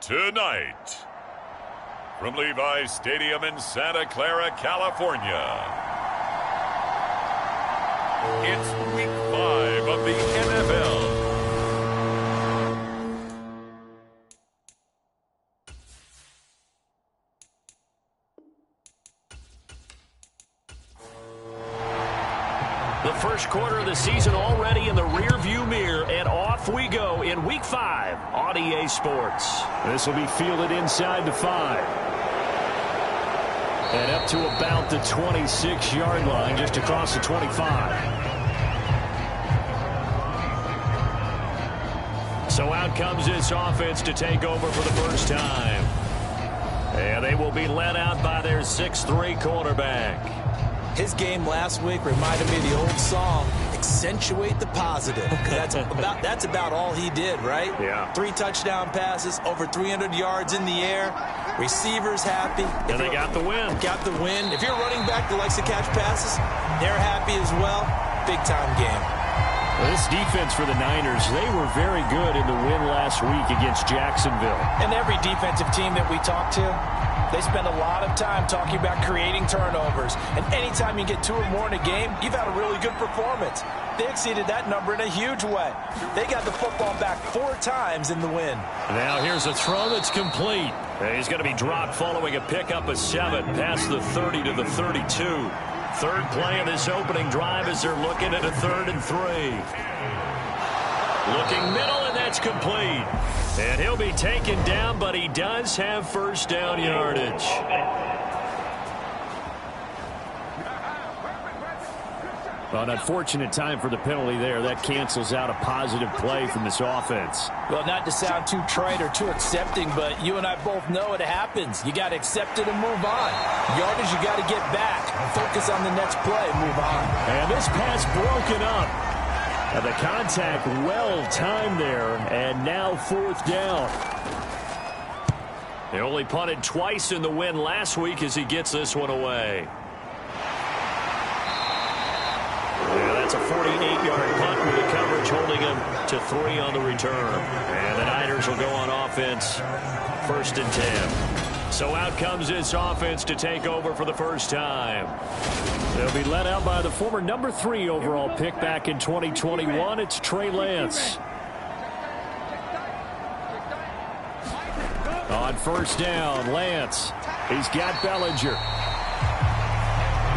Tonight, from Levi's Stadium in Santa Clara, California, it's Week 5 of the NFL. The first quarter of the season already in the rearview mirror, and off we go in Week 5 on EA Sports. This will be fielded inside the 5. And up to about the 26-yard line, just across the 25. So out comes this offense to take over for the first time. And they will be led out by their 6'3" quarterback. His game last week reminded me of the old song, Accentuate the Positive. That's about all he did, right? Yeah. 3 touchdown passes, over 300 yards in the air. Receivers happy. And they got the win. Got the win. If you're a running back that likes to catch passes, they're happy as well. Big-time game. Well, this defense for the Niners, they were very good in the win last week against Jacksonville. And every defensive team that we talk to, they spend a lot of time talking about creating turnovers. And anytime you get 2 or more in a game, you've had a really good performance. They exceeded that number in a huge way. They got the football back 4 times in the win. Now here's a throw that's complete. He's going to be dropped following a pickup of 7 past the 30 to the 32. Third play of this opening drive as they're looking at a 3rd and 3. Looking middle, and that's complete. And he'll be taken down, but he does have first down yardage. Well, an unfortunate time for the penalty there. That cancels out a positive play from this offense. Well, not to sound too trite or too accepting, but you and I both know it happens. You got to accept it and move on. Yardage, you got to get back. Focus on the next play and move on. And this pass broken up. And the contact well-timed there, and now 4th down. They only punted twice in the win last week as he gets this one away. Yeah, that's a 48-yard punt with the coverage holding him to 3 on the return. And the Niners will go on offense, 1st and 10. So out comes this offense to take over for the first time. They'll be led out by the former number 3 overall pick back in 2021. It's Trey Lance. On first down, Lance. He's got Bellinger.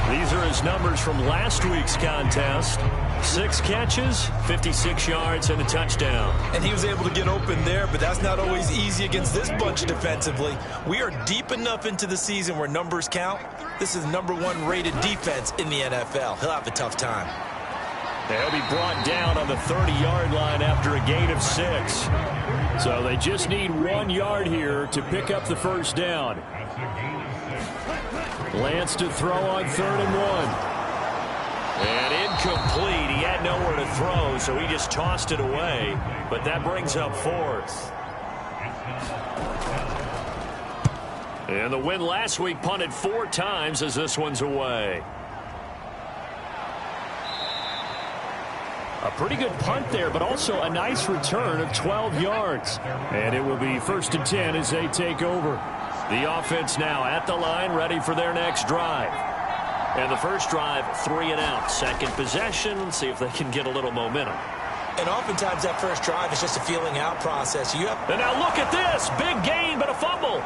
These are his numbers from last week's contest. 6 catches, 56 yards, and a touchdown. And he was able to get open there, but that's not always easy against this bunch defensively. We are deep enough into the season where numbers count. This is number 1 rated defense in the NFL. He'll have a tough time. They'll be brought down on the 30-yard line after a gain of 6. So they just need 1 yard here to pick up the first down. Lance to throw on 3rd and 1. And incomplete. He had nowhere to throw, so he just tossed it away. But that brings up 4th. And the win last week punted 4 times as this one's away. A pretty good punt there, but also a nice return of 12 yards. And it will be 1st and 10 as they take over. The offense now at the line, ready for their next drive. And the first drive, 3 and out. Second possession, see if they can get a little momentum. And oftentimes that first drive is just a feeling out process. And now look at this. Big gain, but a fumble.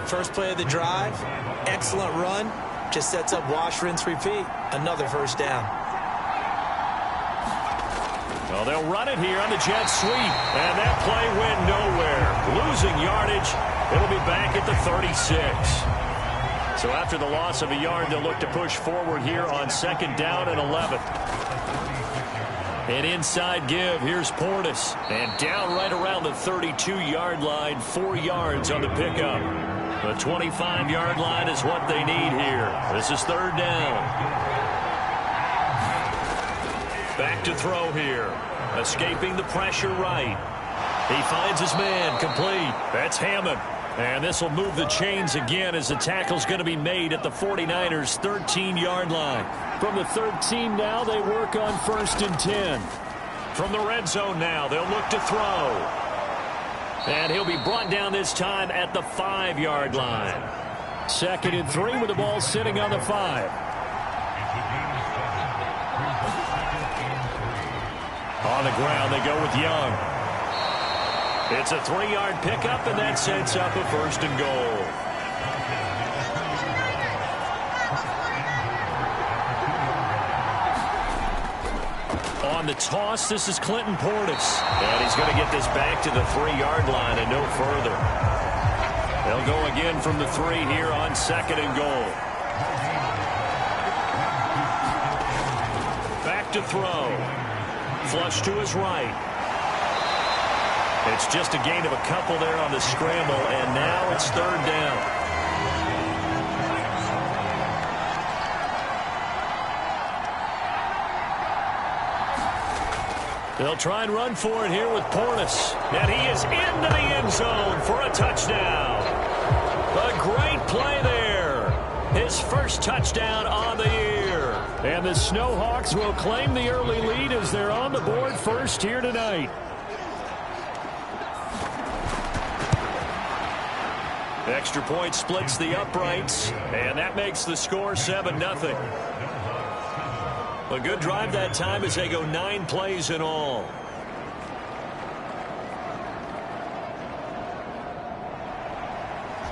First play of the drive, excellent run. Just sets up wash, rinse, repeat. Another first down. Well, they'll run it here on the jet sweep. And that play went nowhere. Losing yardage. It'll be back at the 36. So after the loss of a yard, they'll look to push forward here on 2nd down and 11. An inside give. Here's Portis. And down right around the 32-yard line. 4 yards on the pickup. The 25-yard line is what they need here. This is 3rd down. Back to throw here. Escaping the pressure right. He finds his man complete. That's Hammond. And this will move the chains again as the tackle's going to be made at the 49ers' 13-yard line. From the 13 now, they work on 1st and 10. From the red zone now, they'll look to throw. And he'll be brought down this time at the 5-yard line. 2nd and 3 with the ball sitting on the 5. On the ground, they go with Young. It's a 3-yard pickup, and that sets up a 1st and goal. On the toss, this is Clinton Portis. And he's going to get this back to the 3-yard line and no further. They'll go again from the 3 here on 2nd and goal. Back to throw. Flush to his right. It's just a gain of a couple there on the scramble, and now it's 3rd down. They'll try and run for it here with Portis. And he is into the end zone for a touchdown. A great play there. His first touchdown on the year. And the Snowhawks will claim the early lead as they're on the board first here tonight. Extra point splits the uprights, and that makes the score 7-0. A good drive that time as they go 9 plays in all.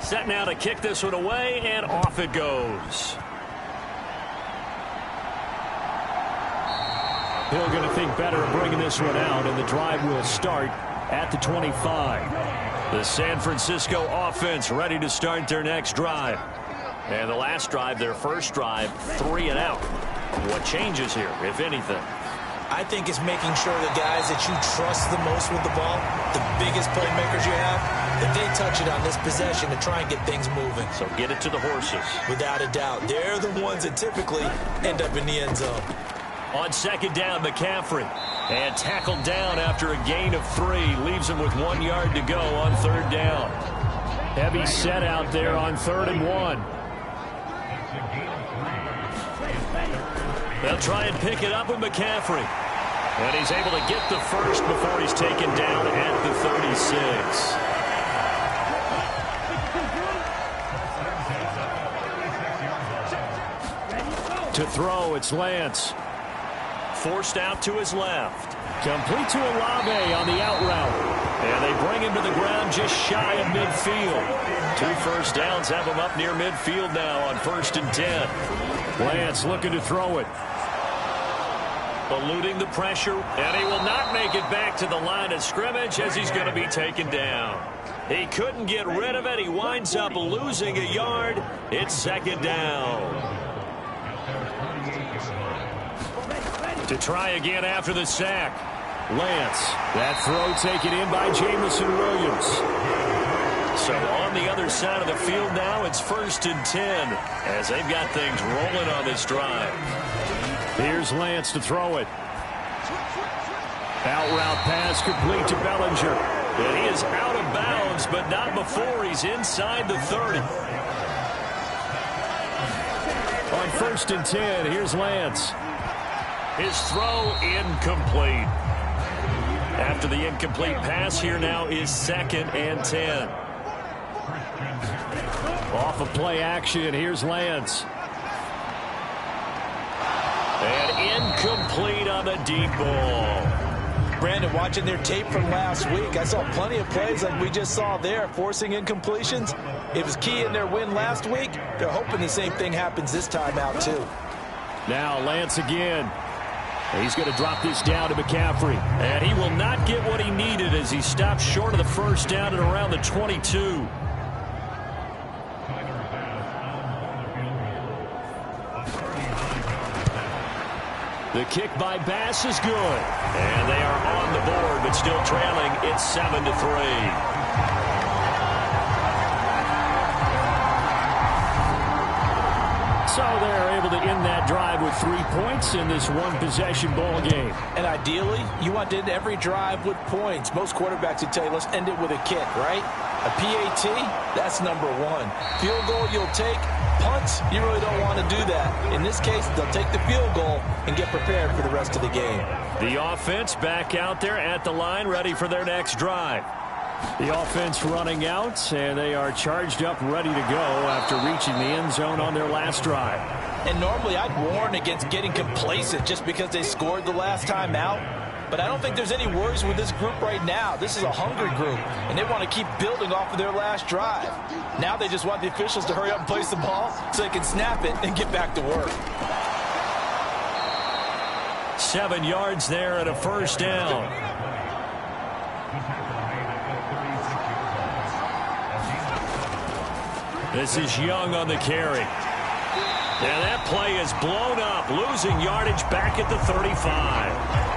Set now to kick this one away, and off it goes. Hill going to think better of bringing this one out, and the drive will start at the 25. The San Francisco offense ready to start their next drive. And the last drive, their first drive, 3 and out. What changes here, if anything? I think it's making sure the guys that you trust the most with the ball, the biggest playmakers you have, that they touch it on this possession to try and get things moving. So get it to the horses. Without a doubt. They're the ones that typically end up in the end zone. On 2nd down, McCaffrey. And tackled down after a gain of 3. Leaves him with 1 yard to go on 3rd down. Heavy set out there on 3rd and 1. They'll try and pick it up with McCaffrey. And he's able to get the first before he's taken down at the 36. To throw, it's Lance. Forced out to his left. Complete to Olave on the out route. And they bring him to the ground just shy of midfield. 2 first downs have him up near midfield now on 1st and 10. Lance looking to throw it. Eluding the pressure, and he will not make it back to the line of scrimmage as he's going to be taken down. He couldn't get rid of it. He winds up losing a yard. It's 2nd down. To try again after the sack. Lance. That throw taken in by Jamison Williams. So on the other side of the field now, it's 1st and 10 as they've got things rolling on this drive. Here's Lance to throw it. Out route pass complete to Bellinger. And he is out of bounds, but not before he's inside the 30. On 1st and 10, here's Lance. His throw incomplete. After the incomplete pass, here now is 2nd and 10. Off of play action, here's Lance. And incomplete on the deep ball. Brandon, watching their tape from last week, I saw plenty of plays like we just saw there, forcing incompletions. It was key in their win last week. They're hoping the same thing happens this time out, too. Now Lance again. He's going to drop this down to McCaffrey. And he will not get what he needed as he stops short of the first down at around the 22. The kick by Bass is good. And they are on the board, but still trailing. It's 7-3. So they're able to end that drive with 3 points in this one-possession ball game. And ideally, you want to end every drive with points. Most quarterbacks would tell you, let's end it with a kick, right? A PAT, that's number one. Field goal you'll take. Punts, you really don't want to do that. In this case, they'll take the field goal and get prepared for the rest of the game. The offense back out there at the line, ready for their next drive. The offense running out, and they are charged up, ready to go after reaching the end zone on their last drive. And normally I'd warn against getting complacent just because they scored the last time out. But I don't think there's any worries with this group right now. This is a hungry group, and they want to keep building off of their last drive. Now they just want the officials to hurry up and place the ball so they can snap it and get back to work. 7 yards there and a first down. This is Young on the carry. And that play is blown up, losing yardage back at the 35.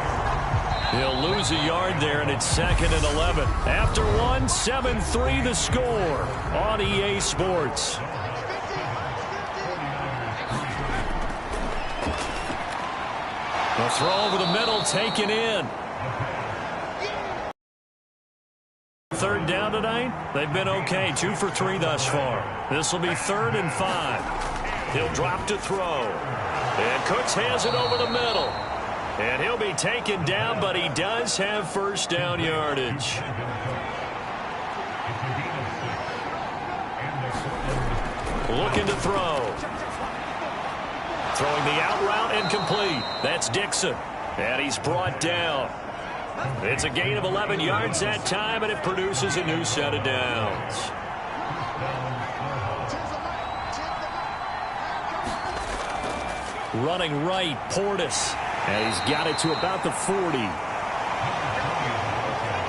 He'll lose a yard there, and it's 2nd and 11. After one, 7-3 the score on EA Sports. The throw over the middle, taken in. 3rd down tonight. They've been okay, 2 for 3 thus far. This will be 3rd and 5. He'll drop to throw. And Cooks has it over the middle. And he'll be taken down, but he does have first down yardage. Looking to throw. Throwing the out route and complete. That's Dixon. And he's brought down. It's a gain of 11 yards that time, and it produces a new set of downs. Running right, Portis. And he's got it to about the 40.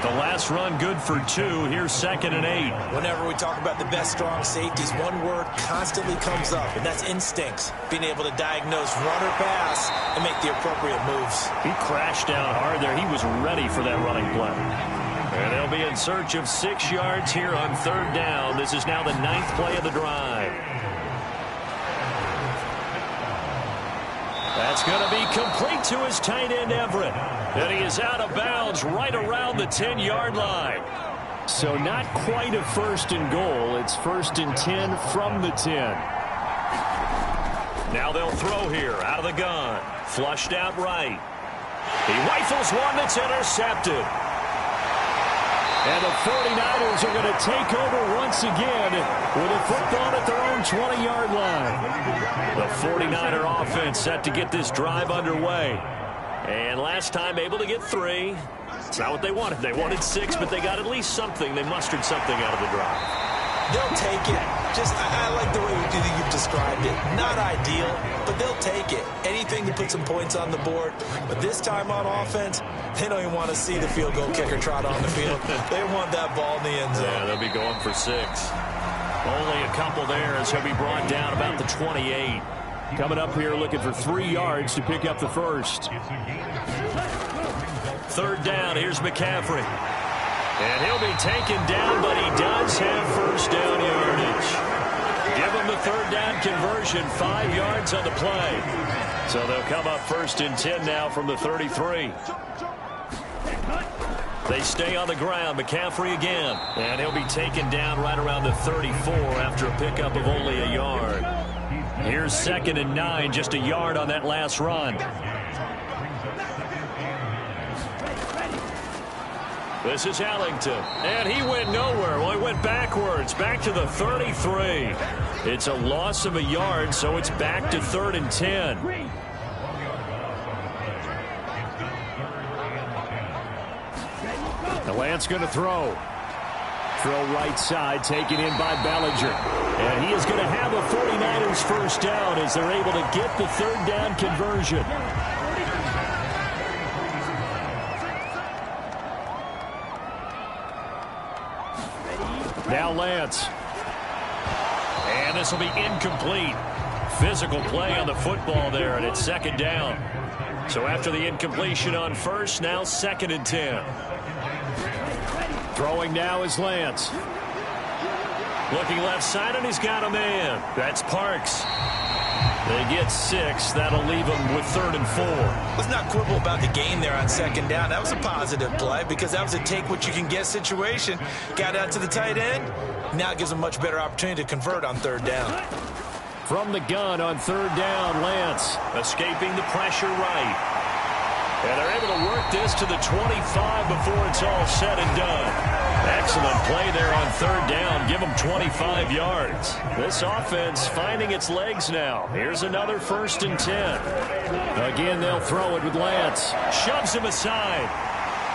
The last run good for 2. Here's 2nd and 8. Whenever we talk about the best strong safeties, one word constantly comes up, and that's instincts. Being able to diagnose run or pass and make the appropriate moves. He crashed down hard there. He was ready for that running play. And they'll be in search of 6 yards here on 3rd down. This is now the 9th play of the drive. That's going to be complete to his tight end, Everett. And he is out of bounds right around the 10-yard line. So not quite a 1st and goal. It's 1st and 10 from the 10. Now they'll throw here out of the gun. Flushed out right. He rifles one that's intercepted. And the 49ers are going to take over once again with a football at their own 20-yard line. The 49er offense set to get this drive underway. And last time able to get 3. It's not what they wanted. They wanted 6, but they got at least something. They mustered something out of the drive. They'll take it. I like the way you've described it. Not ideal, but they'll take it. Anything to put some points on the board. But this time on offense, they don't even want to see the field goal kicker trot on the field. They want that ball in the end zone. Yeah, they'll be going for 6. Only a couple there as he'll be brought down about the 28. Coming up here looking for 3 yards to pick up the first. 3rd down, here's McCaffrey. And he'll be taken down, but he does have first down yardage. Give him the 3rd down conversion, 5 yards on the play. So they'll come up 1st and 10 now from the 33. They stay on the ground. McCaffrey again. And he'll be taken down right around the 34 after a pickup of only a yard. Here's 2nd and 9, just a yard on that last run. This is Ellington, and he went nowhere. Well, he went backwards, back to the 33. It's a loss of a yard, so it's back to 3rd and 10. The Lance going to throw. Throw right side, taken in by Bellinger. And he is going to have a 49ers first down as they're able to get the 3rd down conversion. Now Lance. And this will be incomplete. Physical play on the football there, and it's 2nd down. So after the incompletion on 1st, now 2nd and 10. Throwing now is Lance. Looking left side, and he's got a man. That's Parks. They get 6. That'll leave them with 3rd and 4. Let's not quibble about the gain there on 2nd down. That was a positive play because that was a take-what-you-can-get situation. Got out to the tight end. Now it gives them a much better opportunity to convert on 3rd down. From the gun on 3rd down, Lance escaping the pressure right. And they're able to work this to the 25 before it's all said and done. Excellent play there on 3rd down. Give them 25 yards. This offense finding its legs now. Here's another 1st and 10. Again, they'll throw it with Lance. Shoves him aside.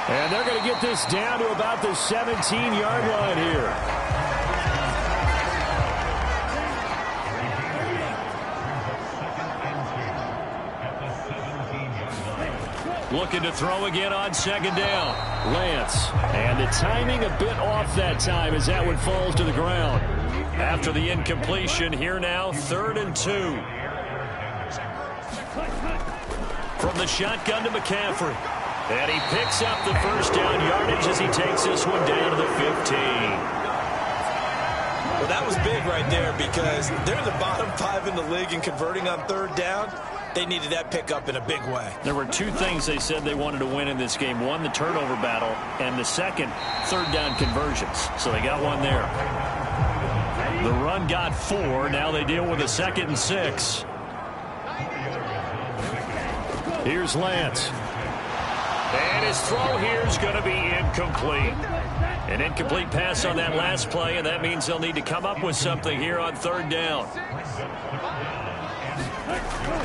And they're going to get this down to about the 17-yard line here. Looking to throw again on 2nd down. Lance. And the timing a bit off that time as that one falls to the ground. After the incompletion, here now, 3rd and 2. From the shotgun to McCaffrey. And he picks up the 1st down yardage as he takes this one down to the 15. Well, that was big right there because they're the bottom 5 in the league in converting on 3rd down. They needed that pickup in a big way. There were 2 things they said they wanted to win in this game. One, the turnover battle, and the second, 3rd down conversions. So they got one there. The run got 4. Now they deal with a 2nd and 6. Here's Lance. And his throw here is going to be incomplete. An incomplete pass on that last play, and that means they'll need to come up with something here on 3rd down.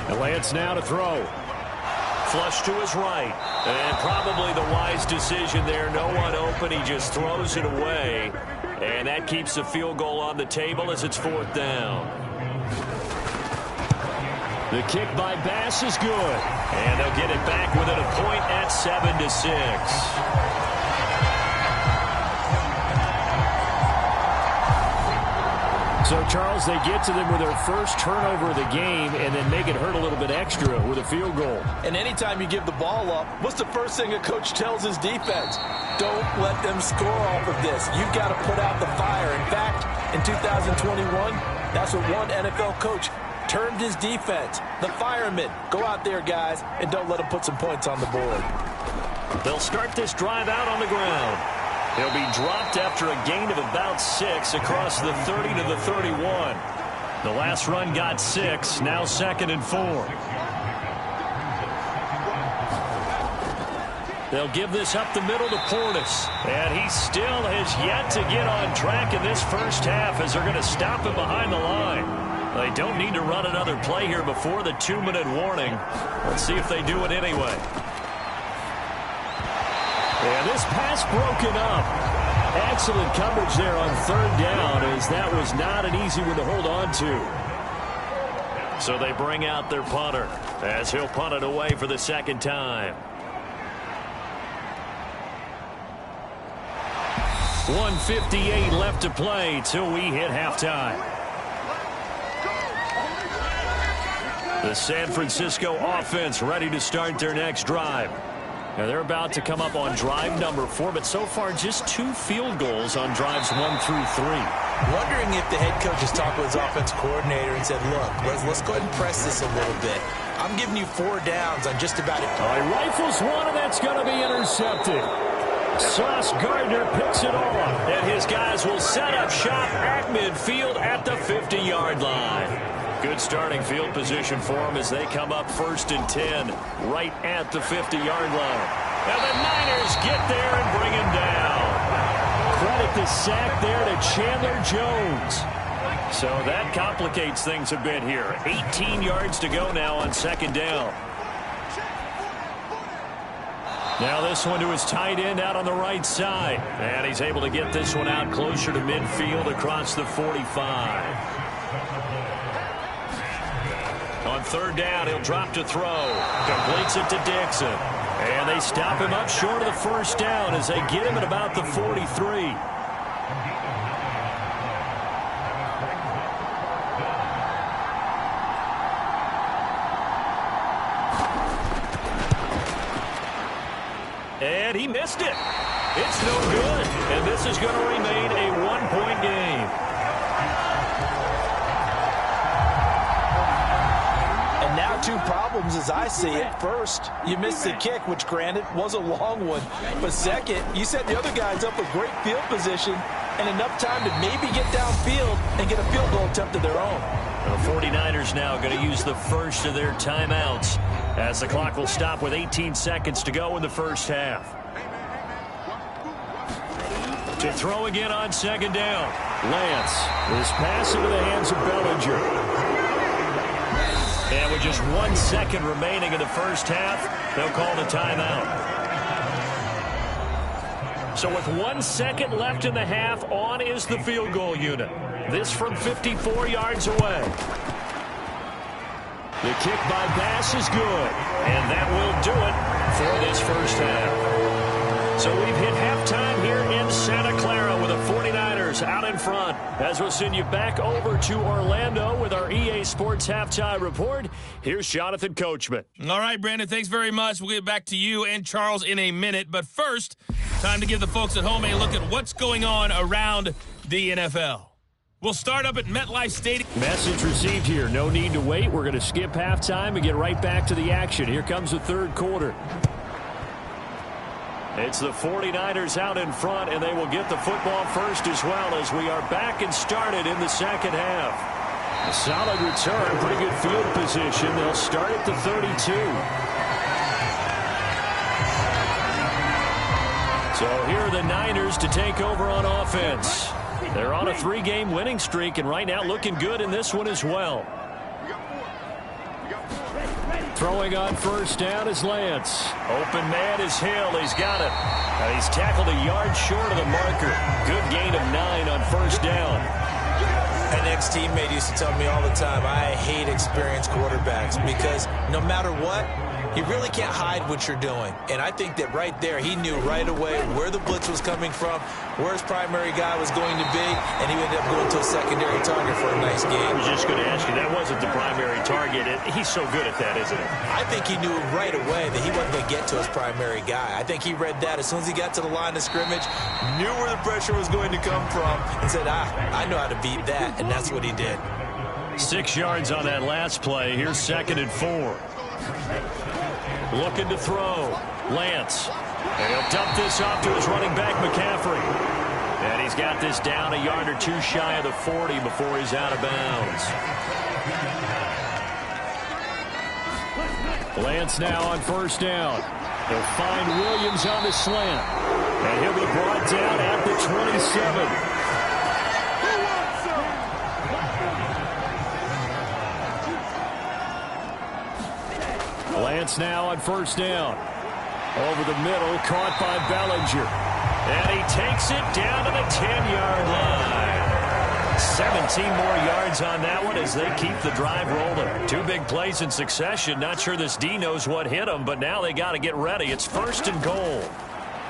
And Lance now to throw. Flush to his right. And probably the wise decision there. No one open. He just throws it away. And that keeps the field goal on the table as it's 4th down. The kick by Bass is good. And they'll get it back within a point at 7-6. So, Charles, they get to them with their first turnover of the game and then make it hurt a little bit extra with a field goal. And anytime you give the ball up, what's the first thing a coach tells his defense? Don't let them score off of this. You've got to put out the fire. In fact, in 2021, that's what one NFL coach termed his defense. The firemen. Go out there, guys, and don't let them put some points on the board. They'll start this drive out on the ground. He'll be dropped after a gain of about 6 across the 30 to the 31. The last run got 6, now 2nd and 4. They'll give this up the middle to Portis. And he still has yet to get on track in this first half as they're going to stop him behind the line. They don't need to run another play here before the 2-minute warning. Let's see if they do it anyway. And this pass broken up. Excellent coverage there on 3rd down as that was not an easy one to hold on to. So they bring out their punter as he'll punt it away for the 2nd time. 1:58 left to play till we hit halftime. The San Francisco offense ready to start their next drive. Now they're about to come up on drive number 4, but so far just 2 field goals on drives 1 through 3. Wondering if the head coach has talked with his offense coordinator and said, look, let's go ahead and press this a little bit. I'm giving you 4 downs on just about it. He rifles one, and that's going to be intercepted. Sauce Gardner picks it off, and his guys will set up shop at midfield at the 50-yard line. Good starting field position for them as they come up 1st and 10 right at the 50-yard line. And the Niners get there and bring him down. Credit the sack there to Chandler Jones. So that complicates things a bit here. 18 yards to go now on 2nd down. Now this one to his tight end out on the right side. And he's able to get this one out closer to midfield across the 45. On 3rd down, he'll drop to throw. Completes it to Dixon. And they stop him up short of the 1st down as they get him at about the 43. And he missed it. It's no good. And this is going to remain a 1-point game. problems as I see it. First, you missed the kick, which granted was a long one. But second, you set the other guys up with great field position and enough time to maybe get downfield and get a field goal attempt of their own. The 49ers now going to use the first of their timeouts as the clock will stop with 18 seconds to go in the first half. To throw again on second down. Lance. This pass into the hands of Bellinger. And with just 1 second remaining in the first half, they'll call the timeout. So with 1 second left in the half, on is the field goal unit. This from 54 yards away. The kick by Bass is good. And that will do it for this first half. So we've hit halftime here in Santa Clara with the 49ers out in front. As we'll send you back over to Orlando with our EA Sports Halftime Report, here's Jonathan Coachman. All right, Brandon, thanks very much. We'll get back to you and Charles in a minute. But first, time to give the folks at home a look at what's going on around the NFL. We'll start up at MetLife Stadium. Message received here. No need to wait. We're going to skip halftime and get right back to the action. Here comes the third quarter. It's the 49ers out in front, and they will get the football first as well as we are back and started in the second half. A solid return, pretty good field position. They'll start at the 32. So here are the Niners to take over on offense. They're on a 3-game winning streak, and right now looking good in this one as well. Throwing on first down is Lance. Open man is Hill. He's got it. And he's tackled a yard short of the marker. Good gain of 9 on first down. An ex-teammate used to tell me all the time, I hate experienced quarterbacks because no matter what, you really can't hide what you're doing. And I think that right there, he knew right away where the blitz was coming from, where his primary guy was going to be, and he ended up going to a secondary target for a nice game. I was just going to ask you, that wasn't the primary target. He's so good at that, isn't he? I think he knew right away that he wasn't going to get to his primary guy. I think he read that as soon as he got to the line of scrimmage, knew where the pressure was going to come from, and said, I know how to beat that, and that's what he did. 6 yards on that last play. Here's 2nd and 4. Looking to throw. Lance. And he'll dump this off to his running back, McCaffrey. And he's got this down a yard or two shy of the 40 before he's out of bounds. Lance now on first down. They'll find Williams on the slant. And he'll be brought down at the 27. Lance now on first down. Over the middle, caught by Bellinger. And he takes it down to the 10-yard line. 17 more yards on that one as they keep the drive rolling. 2 big plays in succession. Not sure this D knows what hit them, but now they got to get ready. It's 1st and goal.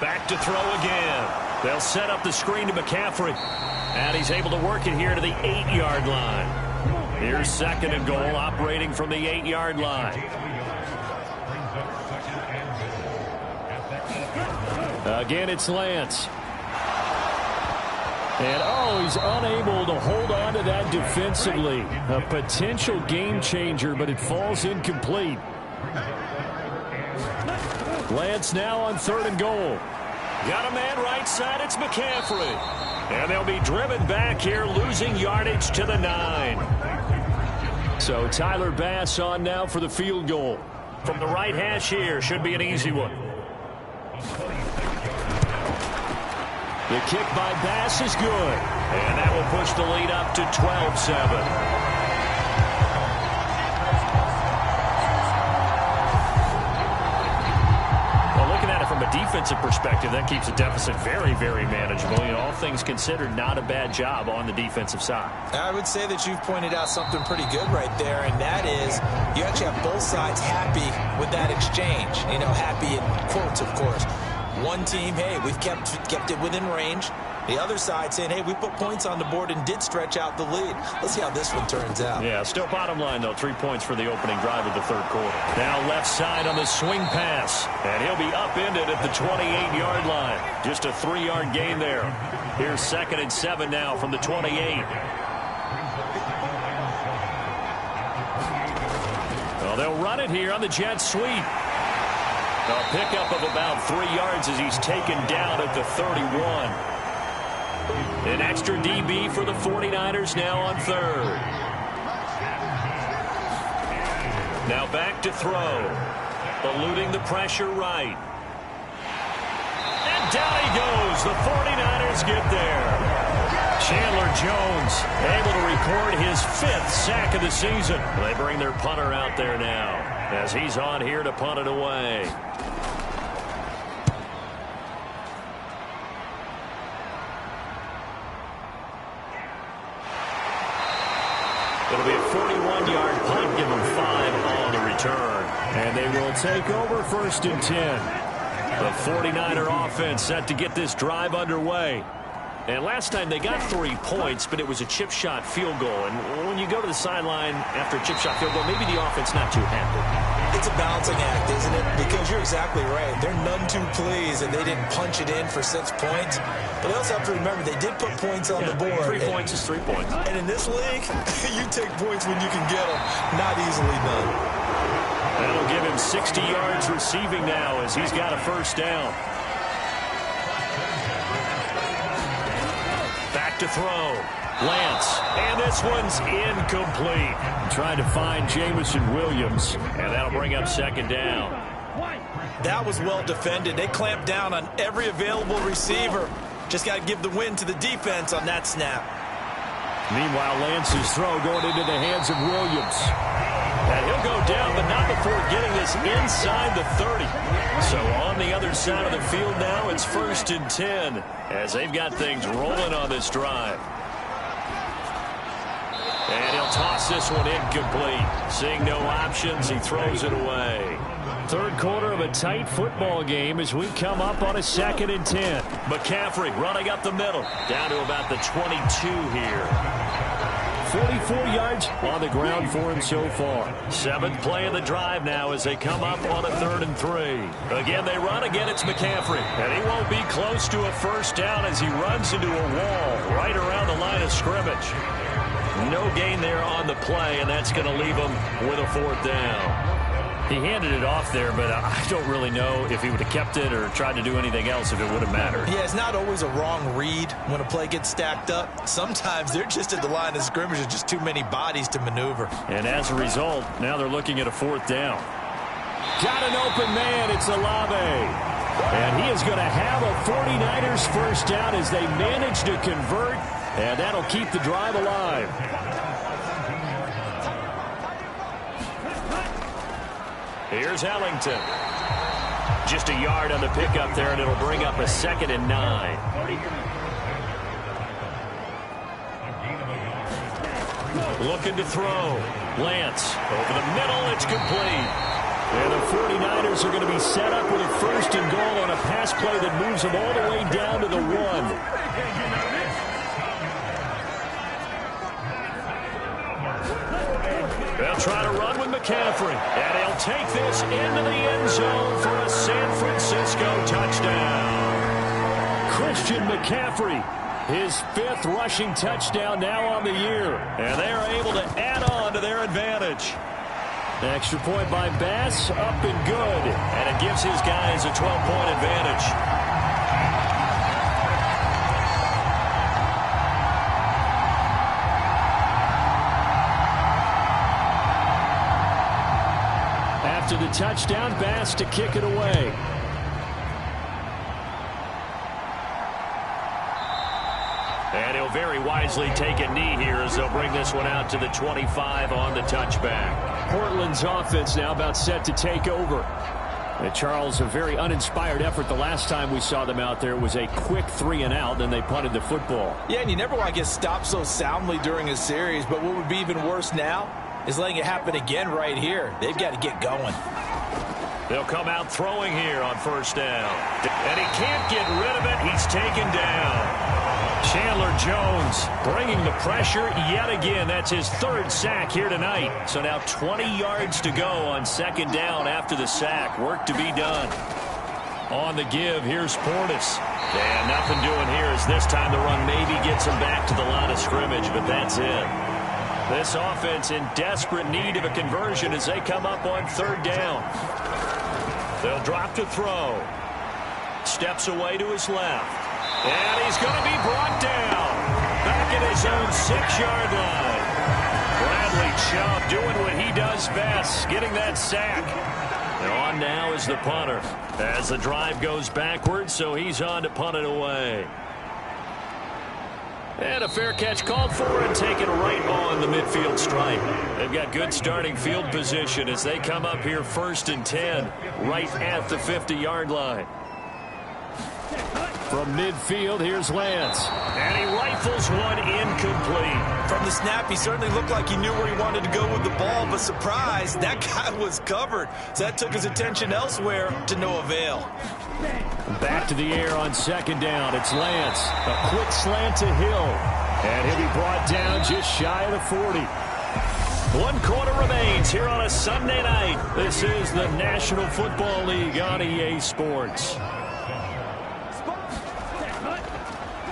Back to throw again. They'll set up the screen to McCaffrey. And he's able to work it here to the 8-yard line. Here's 2nd and goal, operating from the 8-yard line. Again, it's Lance. And, he's unable to hold on to that defensively. A potential game changer, but it falls incomplete. Lance now on 3rd and goal. Got a man right side. It's McCaffrey. And they'll be driven back here, losing yardage to the 9. So Tyler Bass on now for the field goal. From the right hash here, should be an easy one. The kick by Bass is good. And that will push the lead up to 12-7. From a defensive perspective, that keeps the deficit very, very manageable. You know, all things considered, not a bad job on the defensive side. I would say that you've pointed out something pretty good right there, and that is you actually have both sides happy with that exchange. You know, happy in quotes, of course. One team, hey, we've kept it within range. The other side saying, hey, we put points on the board and did stretch out the lead. Let's see how this one turns out. Yeah, still bottom line, though. 3 points for the opening drive of the third quarter. Now left side on the swing pass. And he'll be upended at the 28-yard line. Just a 3-yard gain there. Here's 2nd and 7 now from the 28. Well, they'll they'll run it here on the jet sweep. A pickup of about 3 yards as he's taken down at the 31. An extra DB for the 49ers now on third. Now back to throw. Eluding the pressure right. And down he goes. The 49ers get there. Chandler Jones able to record his 5th sack of the season. They bring their punter out there now as he's on here to punt it away. It'll be a 41-yard punt, give them 5 on the return. And they will take over 1st and 10. The 49er offense set to get this drive underway. And last time they got 3 points, but it was a chip shot field goal. And when you go to the sideline after a chip shot field goal, maybe the offense not too happy. It's a balancing act, isn't it? Because you're exactly right. They're none too pleased, and they didn't punch it in for 6 points. But they also have to remember they did put points on the board. 3 points is 3 points. And in this league, you take points when you can get them. Not easily done. That'll give him 60 yards receiving now as he's got a 1st down. Back to throw. Lance. And this one's incomplete. Trying to find Jamison Williams. And that'll bring up 2nd down. That was well defended. They clamped down on every available receiver. Just got to give the win to the defense on that snap. Meanwhile, Lance's throw going into the hands of Williams. And he'll go down, but not before getting this inside the 30. So on the other side of the field now, it's 1st and 10 as they've got things rolling on this drive. And he'll toss this one incomplete. Seeing no options, he throws it away. 3rd quarter of a tight football game as we come up on a 2nd and 10. McCaffrey running up the middle. Down to about the 22 here. 44 yards on the ground for him so far. 7th play of the drive now as they come up on a 3rd and 3. Again, they run. Again, it's McCaffrey. And he won't be close to a 1st down as he runs into a wall right around the line of scrimmage. No gain there on the play, and that's going to leave him with a 4th down. He handed it off there, but I don't really know if he would have kept it or tried to do anything else if it would have mattered. Yeah, it's not always a wrong read when a play gets stacked up. Sometimes they're just at the line of scrimmage. There's just too many bodies to maneuver. And as a result, now they're looking at a 4th down. Got an open man. It's Olave. And he is going to have a 49ers 1st down as they manage to convert. And that'll keep the drive alive. Here's Ellington. Just a yard on the pickup there, and it'll bring up a 2nd and 9. Looking to throw. Lance over the middle. It's complete. And the 49ers are going to be set up with a 1st and goal on a pass play that moves them all the way down to the 1. They'll try to run with McCaffrey. And he'll take this into the end zone for a San Francisco touchdown. Christian McCaffrey, his 5th rushing touchdown now on the year. And they are able to add on to their advantage. Extra point by Bass, up and good. And it gives his guys a 12-point advantage. To the touchdown, Bass to kick it away. And he'll very wisely take a knee here as they'll bring this one out to the 25 on the touchback. Portland's offense now about set to take over. And Charles, a very uninspired effort the last time we saw them out there. It was a quick 3 and out, then they punted the football. Yeah, and you never want to get stopped so soundly during a series, but what would be even worse now is letting it happen again right here. They've got to get going. They'll come out throwing here on 1st down. And he can't get rid of it. He's taken down. Chandler Jones bringing the pressure yet again. That's his 3rd sack here tonight. So now 20 yards to go on 2nd down after the sack. Work to be done. On the give, here's Portis. And nothing doing here as this time the run maybe gets him back to the line of scrimmage, but that's it. This offense in desperate need of a conversion as they come up on third down. They'll drop to throw. Steps away to his left. And he's going to be brought down. Back at his own 6-yard line. Bradley Chubb doing what he does best, getting that sack. And on now is the punter as the drive goes backwards, so he's on to punt it away. And a fair catch called for and taken right on the midfield stripe. They've got good starting field position as they come up here 1st and 10, right at the 50-yard line. From midfield, here's Lance. And he rifles one incomplete. From the snap, he certainly looked like he knew where he wanted to go with the ball, but surprise, that guy was covered. So that took his attention elsewhere to no avail. Back to the air on 2nd down. It's Lance. A quick slant to Hill. And he'll be brought down just shy of the 40. 1 quarter remains here on a Sunday night. This is the National Football League on EA Sports.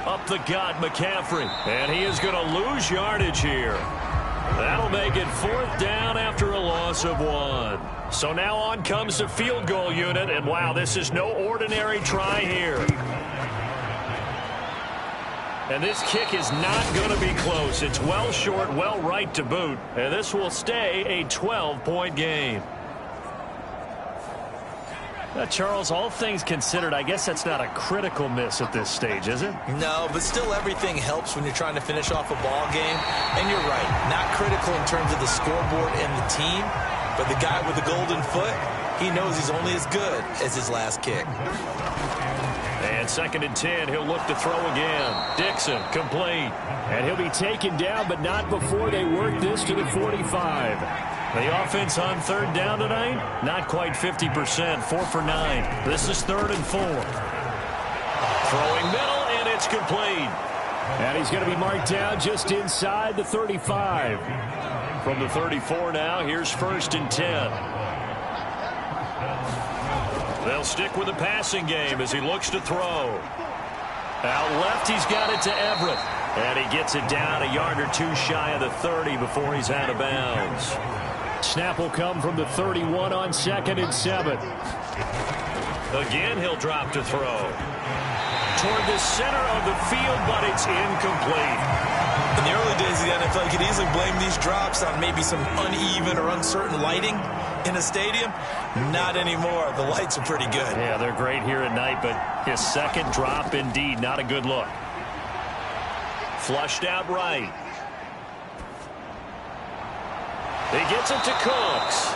Up the gut, McCaffrey. And he is going to lose yardage here. That'll make it 4th down after a loss of 1. So now on comes the field goal unit. And wow, this is no ordinary try here. And this kick is not going to be close. It's well short, well right to boot. And this will stay a 12-point game. Charles, all things considered, I guess that's not a critical miss at this stage, is it? No, but still everything helps when you're trying to finish off a ball game. And you're right, not critical in terms of the scoreboard and the team, but the guy with the golden foot, he knows he's only as good as his last kick. And 2nd and 10, he'll look to throw again. Dixon, complete. And he'll be taken down, but not before they work this to the 45. The offense on 3rd down tonight, not quite 50%, 4 for 9. This is 3rd and 4. Throwing middle, and it's complete. And he's going to be marked down just inside the 35. From the 34 now, here's 1st and 10. They'll stick with the passing game as he looks to throw. Out left, he's got it to Everett. And he gets it down a yard or 2 shy of the 30 before he's out of bounds. Snap will come from the 31 on 2nd and 7. Again, he'll drop to throw. Toward the center of the field, but it's incomplete. In the early days of the NFL, you could easily blame these drops on maybe some uneven or uncertain lighting in a stadium. Not anymore. The lights are pretty good. Yeah, they're great here at night, but his 2nd drop, indeed, not a good look. Flushed out right. He gets it to Cooks.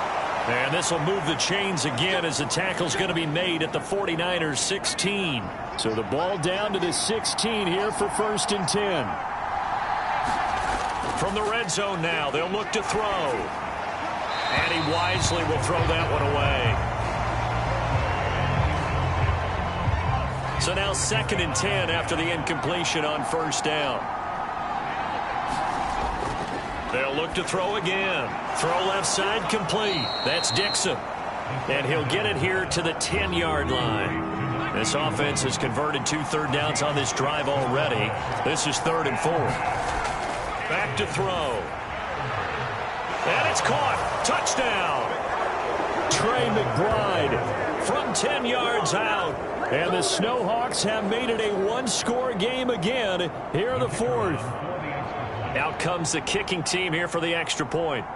And this will move the chains again as the tackle's going to be made at the 49ers 16. So the ball down to the 16 here for 1st and 10. From the red zone now, they'll look to throw. And he wisely will throw that one away. So now 2nd and 10 after the incompletion on 1st down. They'll look to throw again. Throw left side complete. That's Dixon. And he'll get it here to the 10-yard line. This offense has converted 2 third downs on this drive already. This is 3rd and 4. Back to throw. And it's caught. Touchdown. Trey McBride from 10 yards out. And the Snowhawks have made it a 1-score game again here in the 4th. Out comes the kicking team here for the extra point.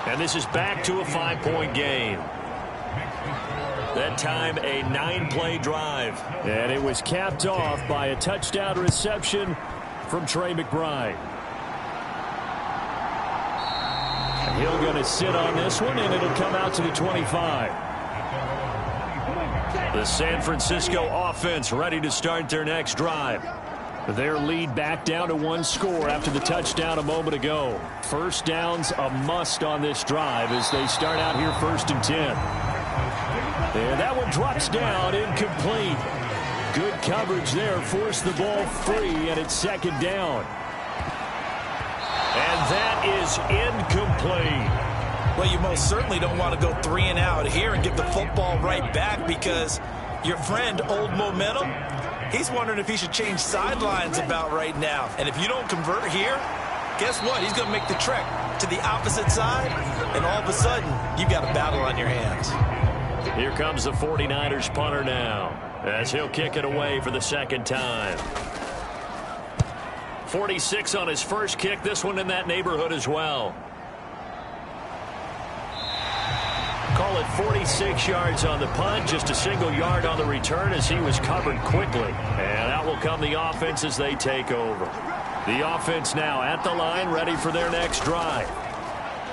And this is back to a 5-point game. That time a 9-play drive. And it was capped off by a touchdown reception from Trey McBride. And he'll going to sit on this one, and it'll come out to the 25. The San Francisco offense ready to start their next drive. Their lead back down to 1 score after the touchdown a moment ago. 1st down's a must on this drive as they start out here 1st and 10. And that one drops down, incomplete. Good coverage there, forced the ball free, and it's 2nd down. And that is incomplete. Well, you most certainly don't want to go 3 and out here and give the football right back because your friend, Old Momentum, He's wondering if he should change sidelines about right now. And if you don't convert here, guess what? He's going to make the trek to the opposite side, and all of a sudden, you've got a battle on your hands. Here comes the 49ers punter now, as he'll kick it away for the second time. 46 on his first kick, this one in that neighborhood as well. Call it 46 yards on the punt, just a single yard on the return as he was covered quickly. And out will come the offense as they take over. The offense now at the line, ready for their next drive.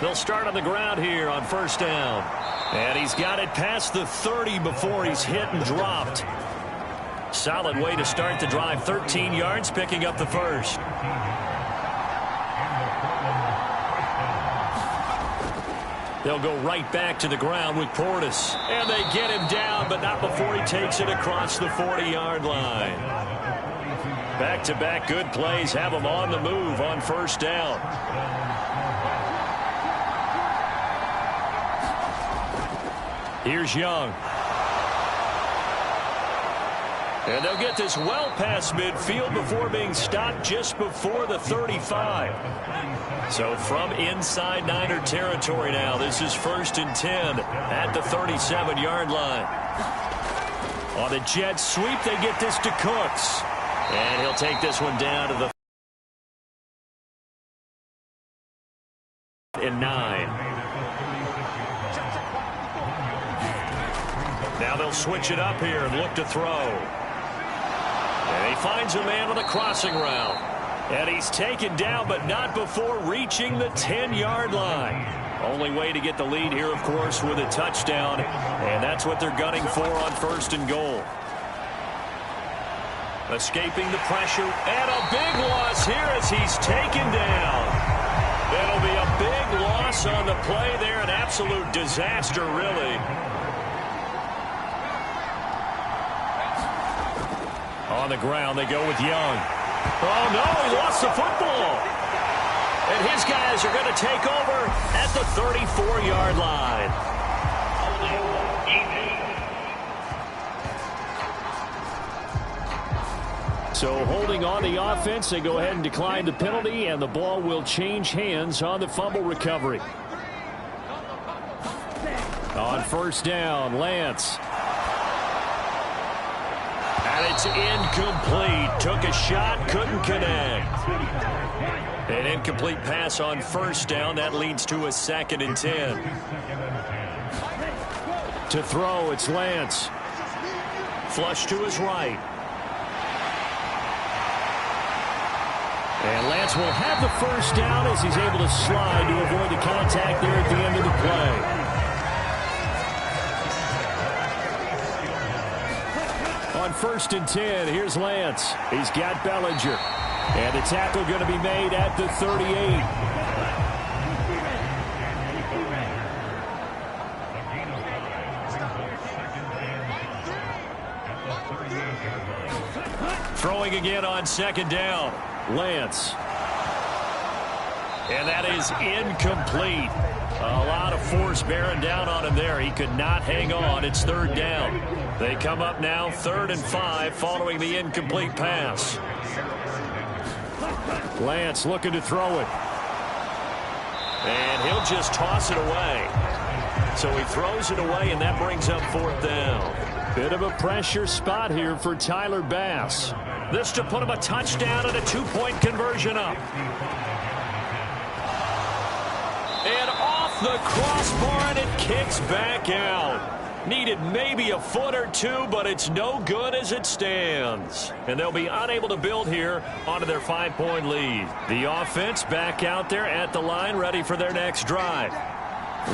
They'll start on the ground here on first down. And he's got it past the 30 before he's hit and dropped. Solid way to start the drive. 13 yards, picking up the first. They'll go right back to the ground with Portis. And they get him down, but not before he takes it across the 40-yard line. Back-to-back good plays have him on the move on first down. Here's Young. And they'll get this well past midfield before being stopped just before the 35. So from inside Niner territory now, this is 1st and 10 at the 37-yard line. On the jet sweep, they get this to Cooks. And he'll take this one down to the 9. Now they'll switch it up here and look to throw. And he finds a man on the crossing route. And he's taken down, but not before reaching the 10-yard line. Only way to get the lead here, of course, with a touchdown. And that's what they're gunning for on 1st and goal. Escaping the pressure. And a big loss here as he's taken down. That'll be a big loss on the play there. An absolute disaster, really. On the ground, they go with Young. Oh, no, he lost the football. And his guys are going to take over at the 34-yard line. So holding on the offense, they go ahead and decline the penalty, and the ball will change hands on the fumble recovery. On first down, Lance. And it's incomplete. Took a shot, couldn't connect. An incomplete pass on first down. That leads to a 2nd and 10. To throw, it's Lance. Flush to his right. And Lance will have the first down as he's able to slide to avoid the contact there at the end of the play. On 1st and 10, here's Lance. He's got Bellinger. And the tackle going to be made at the 38. Throwing again on 2nd down. Lance. And that is incomplete. A lot of force bearing down on him there. He could not hang on. It's 3rd down. They come up now 3rd and 5 following the incomplete pass. Lance looking to throw it. And he'll just toss it away. So he throws it away, and that brings up 4th down. Bit of a pressure spot here for Tyler Bass. This to put him a touchdown and a 2-point conversion up. And off the crossbar, and it kicks back out. Needed maybe a foot or two, but it's no good as it stands. And they'll be unable to build here onto their 5-point lead. The offense back out there at the line, ready for their next drive.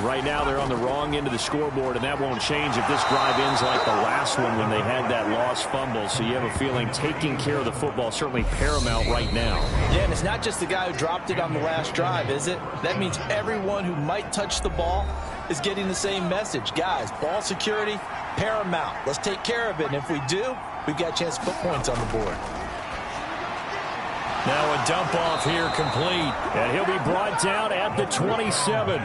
Right now they're on the wrong end of the scoreboard, and that won't change if this drive ends like the last one when they had that lost fumble. So you have a feeling taking care of the football certainly paramount right now. Yeah, and it's not just the guy who dropped it on the last drive, is it? That means everyone who might touch the ball is getting the same message. Guys, ball security, paramount. Let's take care of it, and if we do, we've got a chance to put points on the board. Now a dump off here complete, and he'll be brought down at the 27.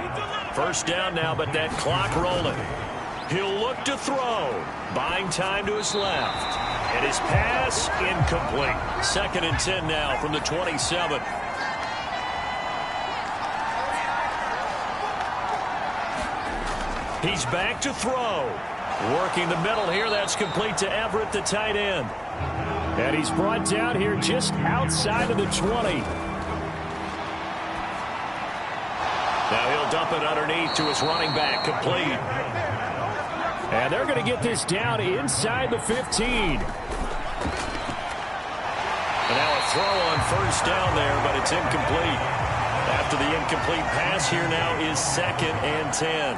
First down now, but that clock rolling. He'll look to throw, buying time to his left. And his pass incomplete. 2nd and 10 now from the 27. He's back to throw. Working the middle here. That's complete to Everett, the tight end. And he's brought down here just outside of the 20. Now he'll dump it underneath to his running back, complete. And they're going to get this down inside the 15. And now a throw on 1st down there, but it's incomplete. After the incomplete pass, here now is 2nd and 10.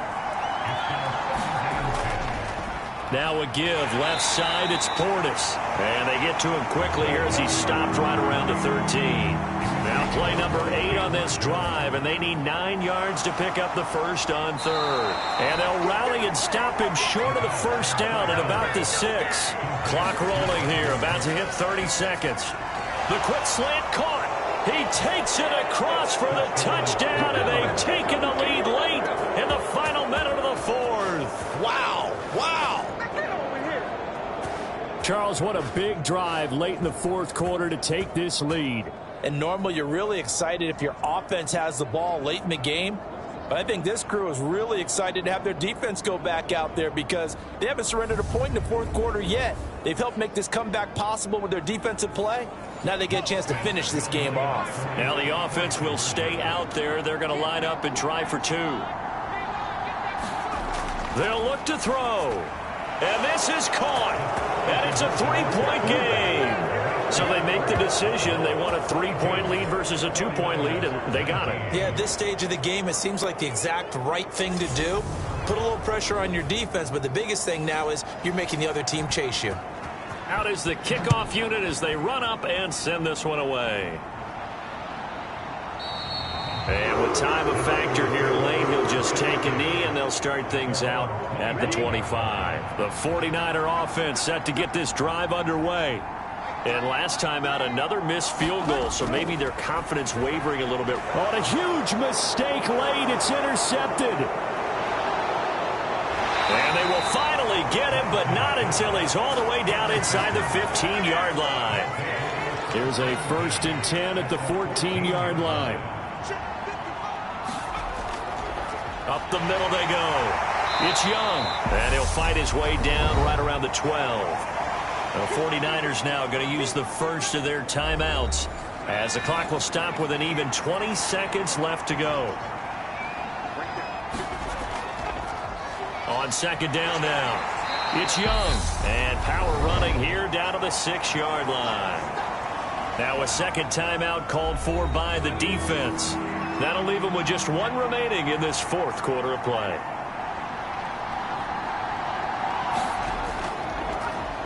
Now a give, left side, it's Portis. And they get to him quickly here as he stopped right around the 13. Now play number 8 on this drive, and they need 9 yards to pick up the 1st on 3rd. And they'll rally and stop him short of the 1st down at about the 6. Clock rolling here, about to hit 30 seconds. The quick slant caught. He takes it across for the touchdown, and they've taken the lead late in the final minute of the 4th. Wow, wow. Charles, what a big drive late in the 4th quarter to take this lead. And normally you're really excited if your offense has the ball late in the game. But I think this crew is really excited to have their defense go back out there because they haven't surrendered a point in the 4th quarter yet. They've helped make this comeback possible with their defensive play. Now they get a chance to finish this game off. Now the offense will stay out there. They're going to line up and try for 2. They'll look to throw. And this is caught. And it's a 3-point game. So they make the decision. They want a 3-point lead versus a 2-point lead, and they got it. Yeah, at this stage of the game, it seems like the exact right thing to do. Put a little pressure on your defense, but the biggest thing now is you're making the other team chase you. Out is the kickoff unit as they run up and send this one away. And with time a factor here late, he'll just take a knee, and they'll start things out at the 25. The 49er offense set to get this drive underway. And last time out, another missed field goal, so maybe their confidence wavering a little bit. On a huge mistake late, it's intercepted. And they will finally get him, but not until he's all the way down inside the 15-yard line. Here's a 1st and 10 at the 14-yard line. Up the middle they go. It's Young, and he'll fight his way down right around the 12. The 49ers now going to use the first of their timeouts as the clock will stop with an even 20 seconds left to go. On 2nd down now, it's Young, and power running here down to the 6-yard line. Now a 2nd timeout called for by the defense. That'll leave them with just 1 remaining in this 4th quarter of play.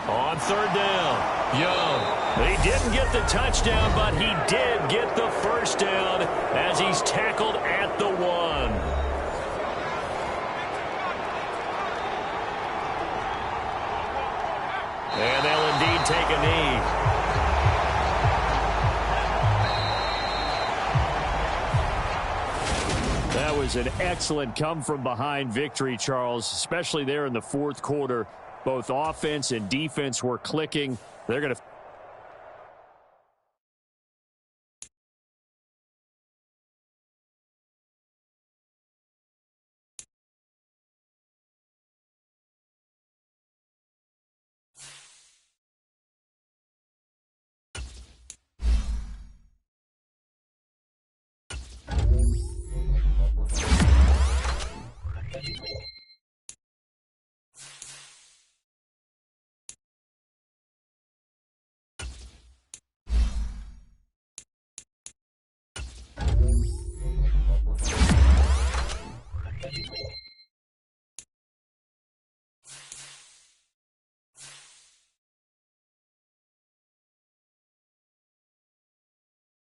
On 3rd down, Young. He didn't get the touchdown, but he did get the 1st down as he's tackled at the 1. And they'll indeed take a knee. That was an excellent come-from-behind victory, Charles, especially there in the 4th quarter. Both offense and defense were clicking. They're going to